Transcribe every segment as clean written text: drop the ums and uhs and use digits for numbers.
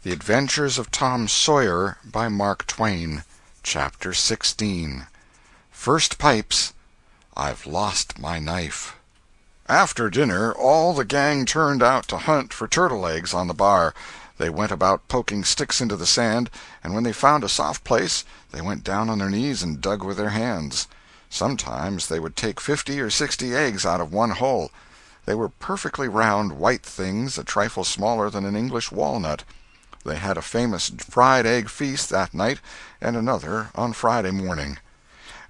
The Adventures of Tom Sawyer, by Mark Twain. Chapter 16. First Pipes. I've Lost My Knife. After dinner, all the gang turned out to hunt for turtle eggs on the bar. They went about poking sticks into the sand, and when they found a soft place, they went down on their knees and dug with their hands. Sometimes they would take 50 or 60 eggs out of one hole. They were perfectly round, white things, a trifle smaller than an English walnut. They had a famous fried egg feast that night, and another on Friday morning.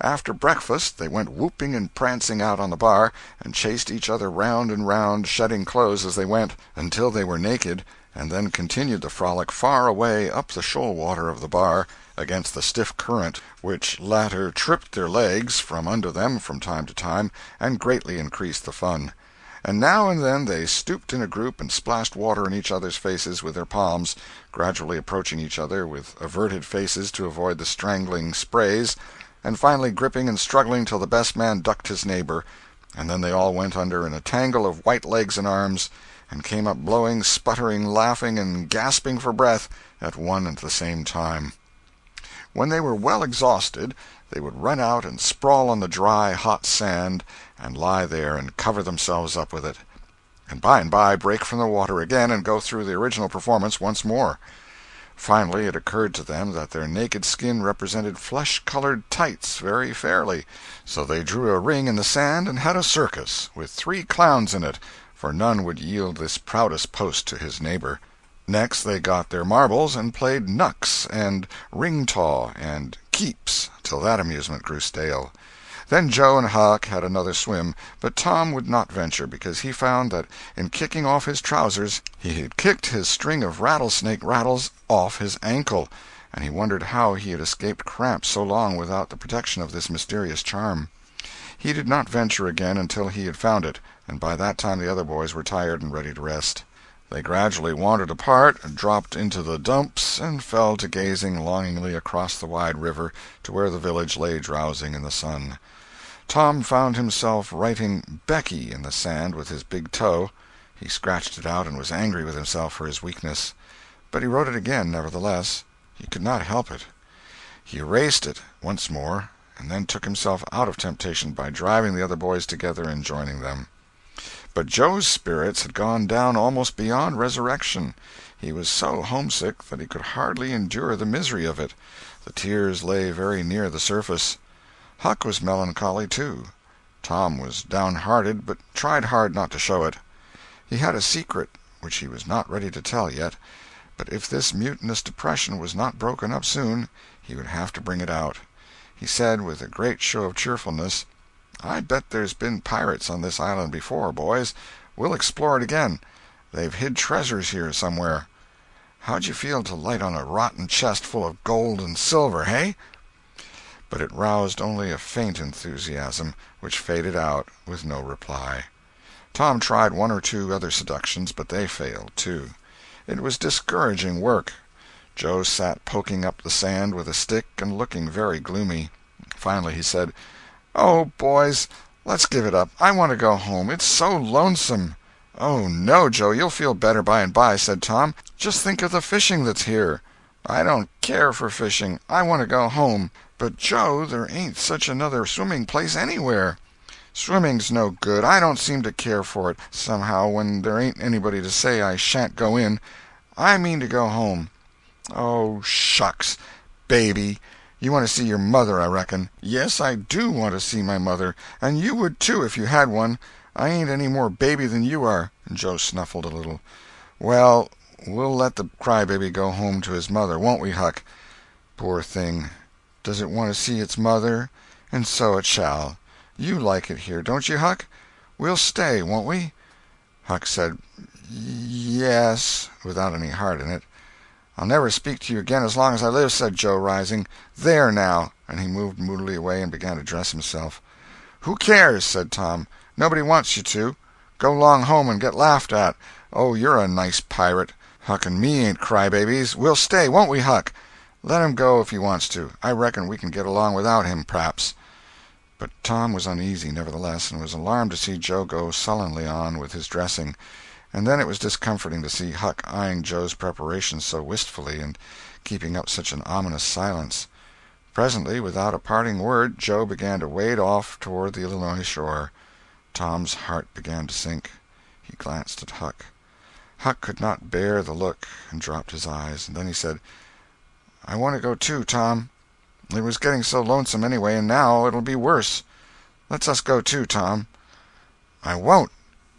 After breakfast they went whooping and prancing out on the bar, and chased each other round and round, shedding clothes as they went, until they were naked, and then continued the frolic far away up the shoal water of the bar, against the stiff current, which latter tripped their legs from under them from time to time, and greatly increased the fun. And now and then they stooped in a group and splashed water in each other's faces with their palms, gradually approaching each other with averted faces to avoid the strangling sprays, and finally gripping and struggling till the best man ducked his neighbor, and then they all went under in a tangle of white legs and arms, and came up blowing, sputtering, laughing, and gasping for breath at one and the same time. When they were well exhausted, they would run out and sprawl on the dry, hot sand, and lie there and cover themselves up with it, and by break from the water again and go through the original performance once more. Finally it occurred to them that their naked skin represented flesh-colored tights very fairly, so they drew a ring in the sand and had a circus, with 3 clowns in it, for none would yield this proudest post to his neighbor. Next they got their marbles and played knucks and ring-taw and keeps till that amusement grew stale. Then Joe and Huck had another swim, but Tom would not venture, because he found that in kicking off his trousers he had kicked his string of rattlesnake rattles off his ankle, and he wondered how he had escaped cramp so long without the protection of this mysterious charm. He did not venture again until he had found it, and by that time the other boys were tired and ready to rest. They gradually wandered apart, dropped into the dumps, and fell to gazing longingly across the wide river to where the village lay drowsing in the sun. Tom found himself writing Becky in the sand with his big toe. He scratched it out and was angry with himself for his weakness. But he wrote it again, nevertheless. He could not help it. He erased it once more, and then took himself out of temptation by driving the other boys together and joining them. But Joe's spirits had gone down almost beyond resurrection. He was so homesick that he could hardly endure the misery of it. The tears lay very near the surface. Huck was melancholy, too. Tom was downhearted, but tried hard not to show it. He had a secret which he was not ready to tell yet, but if this mutinous depression was not broken up soon, he would have to bring it out. He said, with a great show of cheerfulness, "I bet there's been pirates on this island before, boys. We'll explore it again. They've hid treasures here somewhere. How'd you feel to light on a rotten chest full of gold and silver, hey?" But it roused only a faint enthusiasm, which faded out with no reply. Tom tried 1 or 2 other seductions, but they failed, too. It was discouraging work. Joe sat poking up the sand with a stick and looking very gloomy. Finally he said, "Oh, boys, let's give it up. I want to go home. It's so lonesome." "Oh, no, Joe, you'll feel better by and by," said Tom. "Just think of the fishing that's here." "I don't care for fishing. I want to go home." "But, Joe, there ain't such another swimming place anywhere." "Swimming's no good. I don't seem to care for it, somehow, when there ain't anybody to say I shan't go in. I mean to go home." "Oh, shucks! Baby! You want to see your mother, I reckon." "Yes, I do want to see my mother, and you would, too, if you had one. I ain't any more baby than you are." And Joe snuffled a little. "Well, we'll let the crybaby go home to his mother, won't we, Huck?" "Poor thing. Does it want to see its mother? And so it shall. You like it here, don't you, Huck? We'll stay, won't we?" Huck said, "Yes," without any heart in it. "I'll never speak to you again as long as I live," said Joe, rising. "There, now," and he moved moodily away and began to dress himself. "Who cares?" said Tom. "Nobody wants you to. Go 'long home and get laughed at. Oh, you're a nice pirate. Huck and me ain't crybabies. We'll stay, won't we, Huck? Let him go if he wants to. I reckon we can get along without him, p'raps." But Tom was uneasy, nevertheless, and was alarmed to see Joe go sullenly on with his dressing, And then it was discomforting to see Huck eyeing Joe's preparations so wistfully and keeping up such an ominous silence. Presently, without a parting word, Joe began to wade off toward the Illinois shore. Tom's heart began to sink. He glanced at Huck. Huck could not bear the look, and dropped his eyes. And then he said, "I want to go too, Tom. It was getting so lonesome anyway, and now it'll be worse. Let's us go too, Tom." "I won't.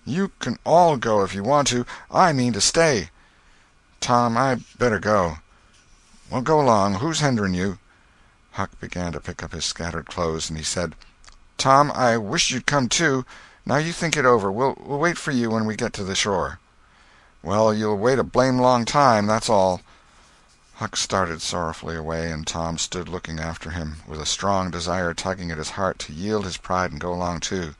You can all go if you want to. I mean to stay." "Tom, I better go." "Well, go along. Who's hindering you?" Huck began to pick up his scattered clothes, and he said, "Tom, I wish you'd come too. Now you think it over. We'll wait for you when we get to the shore." "Well, you'll wait a blame long time, that's all." Huck started sorrowfully away, and Tom stood looking after him, with a strong desire tugging at his heart to yield his pride and go along too.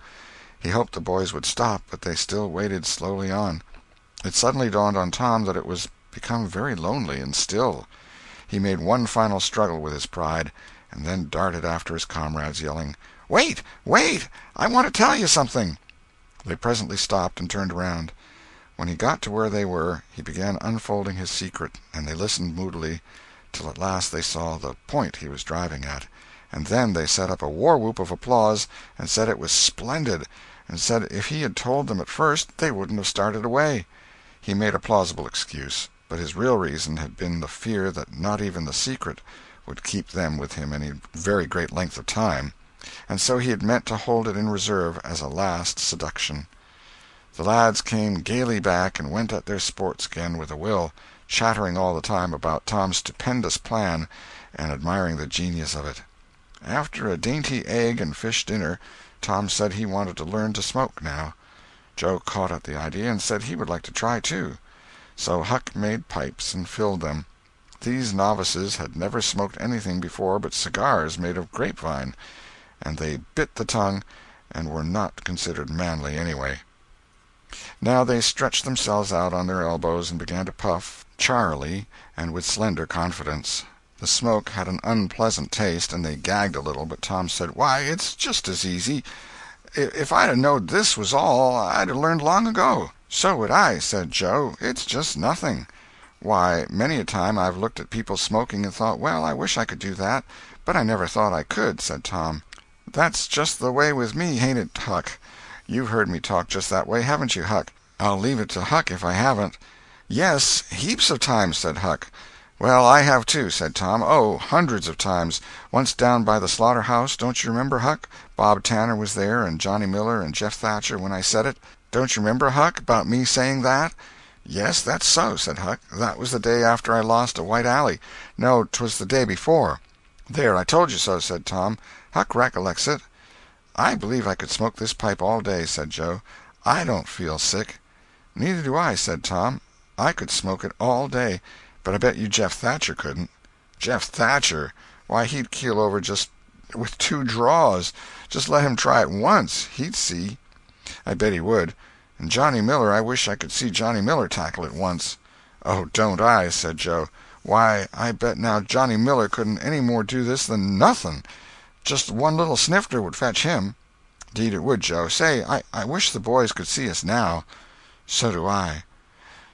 He hoped the boys would stop, but they still waded slowly on. It suddenly dawned on Tom that it was become very lonely and still. He made one final struggle with his pride, and then darted after his comrades, yelling, "Wait! Wait! I want to tell you something." They presently stopped and turned around. When he got to where they were, he began unfolding his secret, and they listened moodily, till at last they saw the point he was driving at, and then they set up a war-whoop of applause, and said it was splendid, and said if he had told them at first they wouldn't have started away. He made a plausible excuse, but his real reason had been the fear that not even the secret would keep them with him any very great length of time, and so he had meant to hold it in reserve as a last seduction. The lads came gaily back and went at their sports again with a will, chattering all the time about Tom's stupendous plan and admiring the genius of it. After a dainty egg and fish dinner, Tom said he wanted to learn to smoke now. Joe caught at the idea and said he would like to try too. So Huck made pipes and filled them. These novices had never smoked anything before but cigars made of grapevine, and they bit the tongue and were not considered manly anyway. Now they stretched themselves out on their elbows and began to puff, charily and with slender confidence. The smoke had an unpleasant taste, and they gagged a little, but Tom said, "Why, it's just as easy. If I'd 'a' knowed this was all, I'd 'a' learned long ago." "So would I," said Joe. "It's just nothing. Why, many a time I've looked at people smoking and thought, well, I wish I could do that, but I never thought I could," said Tom. "That's just the way with me, hain't it, Huck? You've heard me talk just that way, haven't you, Huck?" "I'll leave it to Huck if I haven't." "Yes, heaps of times," said Huck. "Well, I have too," said Tom. "Oh, hundreds of times. Once down by the slaughterhouse, don't you remember, Huck? Bob Tanner was there, and Johnny Miller and Jeff Thatcher when I said it. Don't you remember, Huck, about me saying that?" "Yes, that's so," said Huck. "That was the day after I lost a white alley. No, 'twas the day before." "There, I told you so," said Tom. "Huck recollects it." "I believe I could smoke this pipe all day," said Joe. "I don't feel sick." "Neither do I," said Tom. "I could smoke it all day, but I bet you Jeff Thatcher couldn't." "Jeff Thatcher? Why, he'd keel over just with 2 draws. Just let him try it once. He'd see." "I bet he would. And Johnny Miller, I wish I could see Johnny Miller tackle it once." "Oh, don't I?" said Joe. "Why, I bet now Johnny Miller couldn't any more do this than nothing. Just one little snifter would fetch him." "'Deed it would, Joe. Say, I wish the boys could see us now." "So do I."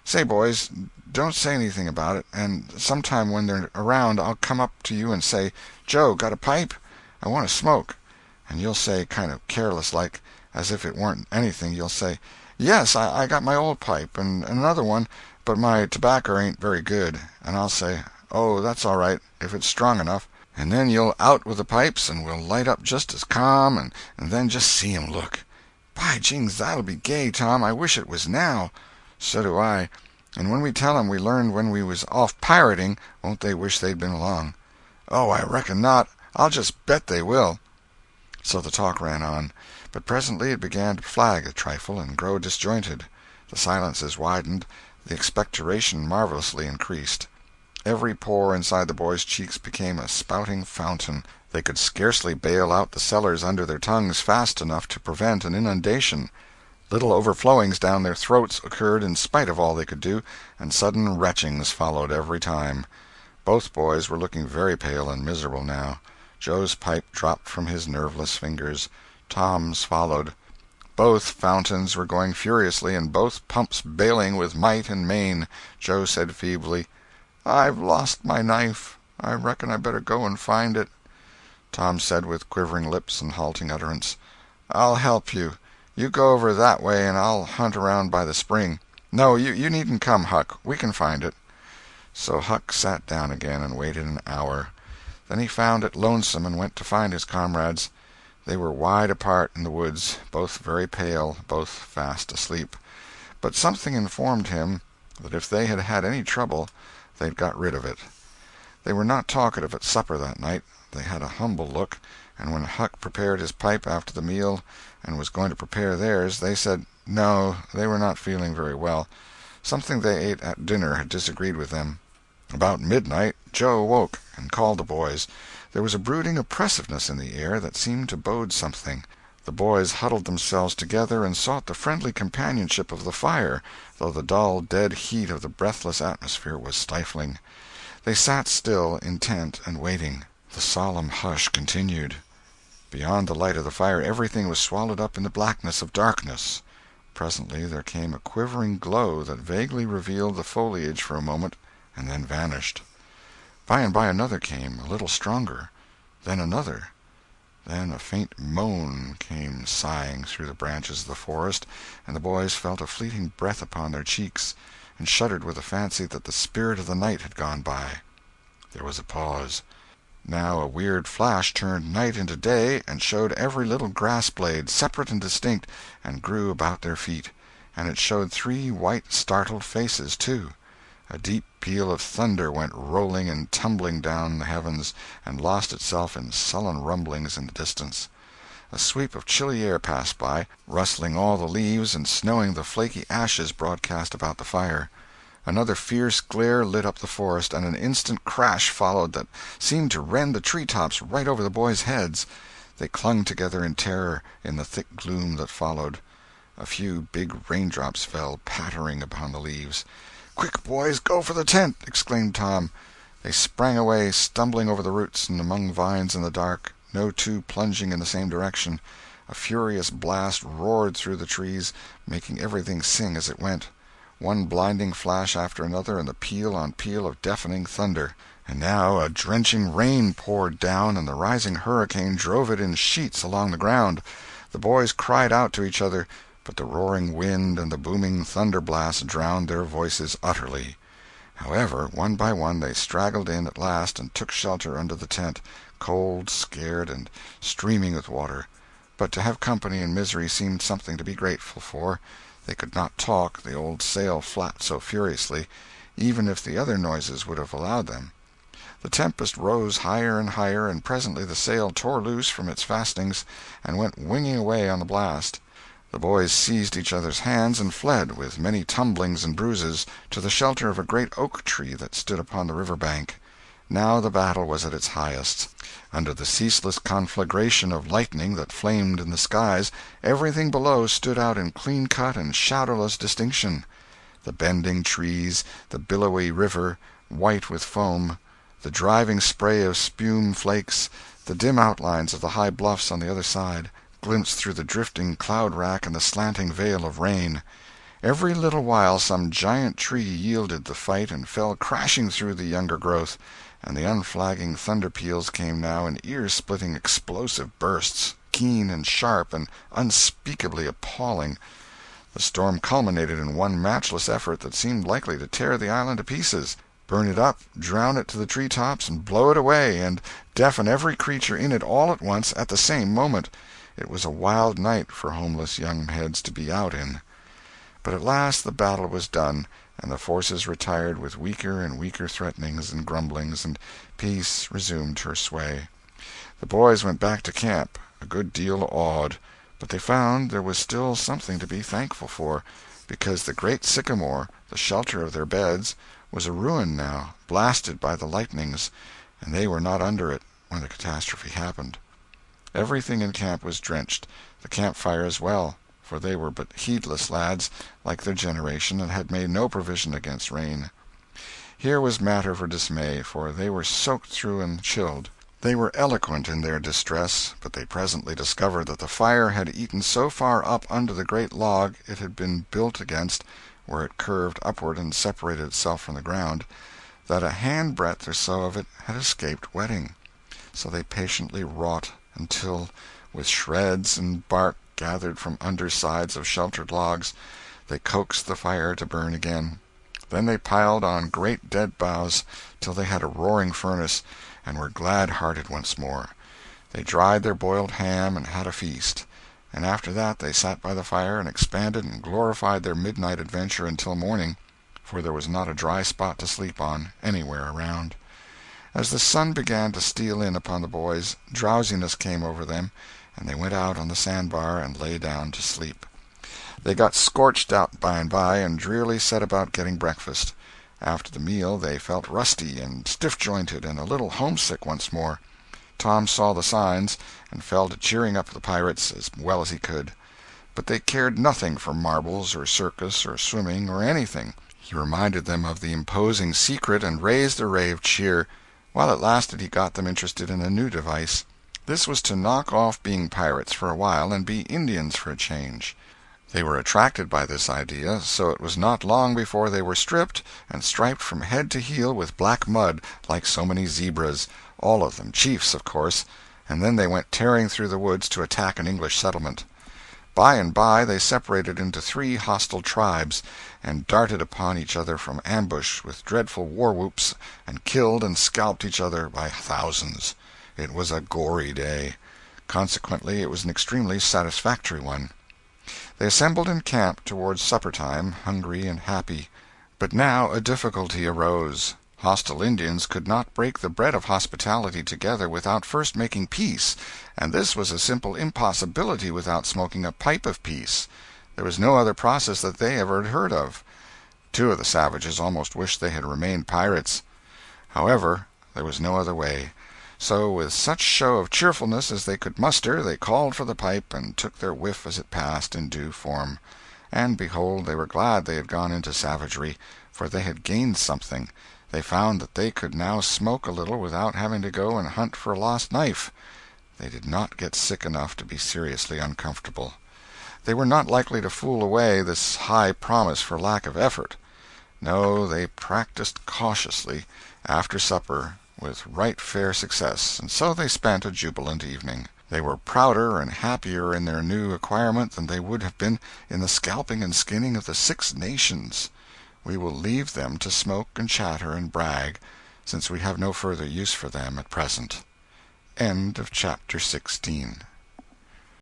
"Say, boys, don't say anything about it, and sometime when they're around I'll come up to you and say, 'Joe, got a pipe? I want to smoke.' And you'll say, kind of careless-like, as if it weren't anything, you'll say, 'Yes, I got my old pipe, and another one, but my tobacco ain't very good.' And I'll say, 'Oh, that's all right, if it's strong enough.' And then you'll out with the pipes, and we'll light up just as calm, and then just see 'em look. By jings, that'll be gay, Tom. I wish it was now." "So do I. And when we tell 'em we learned when we was off pirating, won't they wish they'd been along?" "Oh, I reckon not. I'll just bet they will." So the talk ran on, but presently it began to flag a trifle and grow disjointed. The silences widened, the expectoration marvelously increased. Every pore inside the boys' cheeks became a spouting fountain. They could scarcely bail out the cellars under their tongues fast enough to prevent an inundation. Little overflowings down their throats occurred in spite of all they could do, and sudden retchings followed every time. Both boys were looking very pale and miserable now. Joe's pipe dropped from his nerveless fingers. Tom's followed. Both fountains were going furiously, and both pumps bailing with might and main. Joe said feebly, "I've lost my knife. I reckon I better go and find it." Tom said with quivering lips and halting utterance, "I'll help you. You go over that way and I'll hunt around by the spring. No, you needn't come, Huck. We can find it." So Huck sat down again and waited an hour. Then he found it lonesome and went to find his comrades. They were wide apart in the woods, both very pale, both fast asleep. But something informed him that if they had had any trouble they'd got rid of it. They were not talkative at supper that night. They had a humble look, and when Huck prepared his pipe after the meal and was going to prepare theirs, they said no, they were not feeling very well. Something they ate at dinner had disagreed with them. About midnight Joe awoke and called the boys. There was a brooding oppressiveness in the air that seemed to bode something. The boys huddled themselves together and sought the friendly companionship of the fire, though the dull, dead heat of the breathless atmosphere was stifling. They sat still, intent and waiting. The solemn hush continued. Beyond the light of the fire everything was swallowed up in the blackness of darkness. Presently there came a quivering glow that vaguely revealed the foliage for a moment, and then vanished. By and by another came, a little stronger. Then another. Then a faint moan came sighing through the branches of the forest, and the boys felt a fleeting breath upon their cheeks, and shuddered with the fancy that the spirit of the night had gone by. There was a pause. Now a weird flash turned night into day, and showed every little grass-blade, separate and distinct, and grew about their feet. And it showed 3 white startled faces, too. A deep peal of thunder went rolling and tumbling down the heavens, and lost itself in sullen rumblings in the distance. A sweep of chilly air passed by, rustling all the leaves and snowing the flaky ashes broadcast about the fire. Another fierce glare lit up the forest, and an instant crash followed that seemed to rend the tree-tops right over the boys' heads. They clung together in terror in the thick gloom that followed. A few big raindrops fell pattering upon the leaves. "Quick, boys, go for the tent!" exclaimed Tom. They sprang away, stumbling over the roots and among vines in the dark, no two plunging in the same direction. A furious blast roared through the trees, making everything sing as it went. One blinding flash after another, and the peal on peal of deafening thunder. And now a drenching rain poured down, and the rising hurricane drove it in sheets along the ground. The boys cried out to each other, but the roaring wind and the booming thunder blasts drowned their voices utterly. However, one by one they straggled in at last and took shelter under the tent, cold, scared, and streaming with water. But to have company in misery seemed something to be grateful for. They could not talk, the old sail flapped so furiously, even if the other noises would have allowed them. The tempest rose higher and higher, and presently the sail tore loose from its fastenings and went winging away on the blast. The boys seized each other's hands and fled, with many tumblings and bruises, to the shelter of a great oak tree that stood upon the river bank. Now the battle was at its highest. Under the ceaseless conflagration of lightning that flamed in the skies, everything below stood out in clean-cut and shadowless distinction. The bending trees, the billowy river, white with foam, the driving spray of spume flakes, the dim outlines of the high bluffs on the other side, glimpsed through the drifting cloud-rack and the slanting veil of rain. Every little while some giant tree yielded the fight and fell crashing through the younger growth, and the unflagging thunder peals came now in ear-splitting explosive bursts, keen and sharp and unspeakably appalling. The storm culminated in one matchless effort that seemed likely to tear the island to pieces, burn it up, drown it to the tree-tops, and blow it away, and deafen every creature in it all at once at the same moment. It was a wild night for homeless young heads to be out in. But at last the battle was done, and the forces retired with weaker and weaker threatenings and grumblings, and peace resumed her sway. The boys went back to camp, a good deal awed, but they found there was still something to be thankful for, because the great sycamore, the shelter of their beds, was a ruin now, blasted by the lightnings, and they were not under it when the catastrophe happened. Everything in camp was drenched, the campfire as well, for they were but heedless lads, like their generation, and had made no provision against rain. Here was matter for dismay, for they were soaked through and chilled. They were eloquent in their distress, but they presently discovered that the fire had eaten so far up under the great log it had been built against, where it curved upward and separated itself from the ground, that a handbreadth or so of it had escaped wetting. So they patiently wrought until, with shreds and bark gathered from undersides of sheltered logs, they coaxed the fire to burn again. Then they piled on great dead boughs till they had a roaring furnace, and were glad-hearted once more. They dried their boiled ham and had a feast, and after that they sat by the fire and expanded and glorified their midnight adventure until morning, for there was not a dry spot to sleep on anywhere around. As the sun began to steal in upon the boys, drowsiness came over them, and they went out on the sandbar and lay down to sleep. They got scorched out by and by, and drearily set about getting breakfast. After the meal they felt rusty and stiff-jointed and a little homesick once more. Tom saw the signs, and fell to cheering up the pirates as well as he could. But they cared nothing for marbles or circus or swimming or anything. He reminded them of the imposing secret and raised a ray of cheer. While it lasted he got them interested in a new device. This was to knock off being pirates for a while and be Indians for a change. They were attracted by this idea, so it was not long before they were stripped and striped from head to heel with black mud like so many zebras, all of them chiefs, of course, and then they went tearing through the woods to attack an English settlement. By and by they separated into 3 hostile tribes, and darted upon each other from ambush with dreadful war-whoops, and killed and scalped each other by thousands. It was a gory day. Consequently it was an extremely satisfactory one. They assembled in camp towards supper-time, hungry and happy. But now a difficulty arose. Hostile Indians could not break the bread of hospitality together without first making peace, and this was a simple impossibility without smoking a pipe of peace. There was no other process that they ever had heard of. 2 of the savages almost wished they had remained pirates. However, there was no other way. So, with such show of cheerfulness as they could muster, they called for the pipe, and took their whiff as it passed in due form. And behold, they were glad they had gone into savagery, for they had gained something. They found that they could now smoke a little without having to go and hunt for a lost knife. They did not get sick enough to be seriously uncomfortable. They were not likely to fool away this high promise for lack of effort. No, they practiced cautiously, after supper, with right fair success, and so they spent a jubilant evening. They were prouder and happier in their new acquirement than they would have been in the scalping and skinning of the 6 nations. We will leave them to smoke and chatter and brag, since we have no further use for them at present. End of chapter 16.